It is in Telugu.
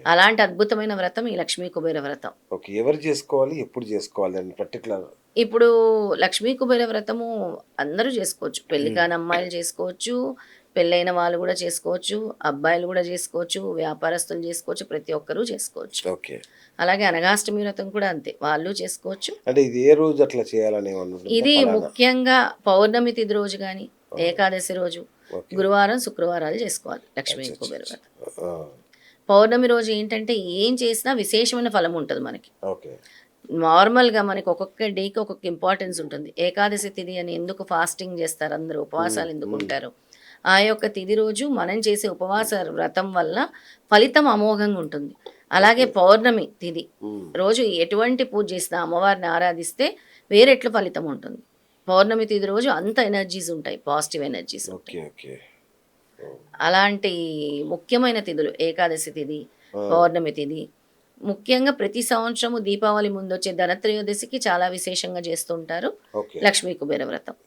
అలాంటి అద్భుతమైన వ్రతం ఈ లక్ష్మీ కుబేర వ్రతం. ఓకే. ఎవరు చేసుకోవాలి? ఎప్పుడు చేసుకోవాలి అని పర్టిక్యులర్. ఇప్పుడు లక్ష్మీ కుబేర వ్రతము అందరూ చేసుకోవచ్చు. పెళ్లి హ్మ్. కాని అమ్మాయిలు చేసుకోవచ్చు, పెళ్ళైన వాళ్ళు గూడా చేసుకోవచ్చు, అబ్బాయిలు గూడా చేసుకోవచ్చు, వ్యాపారస్తులు చేసుకోవచ్చు, ప్రతి ఒక్కరూ చేసుకోవచ్చు. ఓకే. అలాగే అనగాష్టమి వ్రతం కూడా అంతే. వాళ్ళు చేసుకోవచ్చు. అంటే ఇది ఏ రోజు అట్లా చేయాలని ఏమన్నా ఉంటుందా? ఇది పలానా. ముఖ్యంగా పౌర్ణమి తిథి రోజు గాని, ఓహ్! ఏకాదశి రోజు, ఓకే. గురువారం, శుక్రవారాలు చేసుకోవాలి లక్ష్మీ కుబేర అచ్చచ్చచ్చ! వ్రతం. ఆ! పౌర్ణమి రోజు ఏంటంటే ఏం చేసినా విశేషమైన ఫలం ఉంటది మనకి. ఓకే. నార్మల్‌గా మనకి ఒక్కొక్క డేకి ఒక్కొక్క ఇంపార్టెన్స్ ఉంటుంది. ఏకాదశి తిథి అని ఎందుకు ఫాస్టింగ్ చేస్తారు అందరూ, హ్మ్. ఉపవాసాలు ఎందుకు హ్మ్. ఉంటారు? ఆ యొక్క తిథి రోజు మనం చేసే ఉపవాస వ్రతం వల్ల ఫలితం అమోఘంగా ఉంటుంది. అలాగే ఓకే. పౌర్ణమి తిథి హ్మ్. రోజు ఎటువంటి పూజ చేసినా అమ్మవారిని ఆరాధిస్తే వేరెట్లు ఫలితం ఉంటుంది. పౌర్ణమి తిథి రోజు అంత ఎనర్జీస్ ఉంటాయి. పాజిటివ్ ఎనర్జీస్ ఉంటాయి. ఓకే. ఓకే. ఓహ్! అలాంటి ముఖ్యమైన తిథులు ఏకాదశి తిథి, ఆ! పౌర్ణమి తిథి. ముఖ్యంగా ప్రతి సంవత్సరము దీపావళి ముందొచ్చే ధనత్రయోదశికి చాలా విశేషంగా చేస్తూ ఉంటారు ఓకే. లక్ష్మీ కుబేర వ్రతం.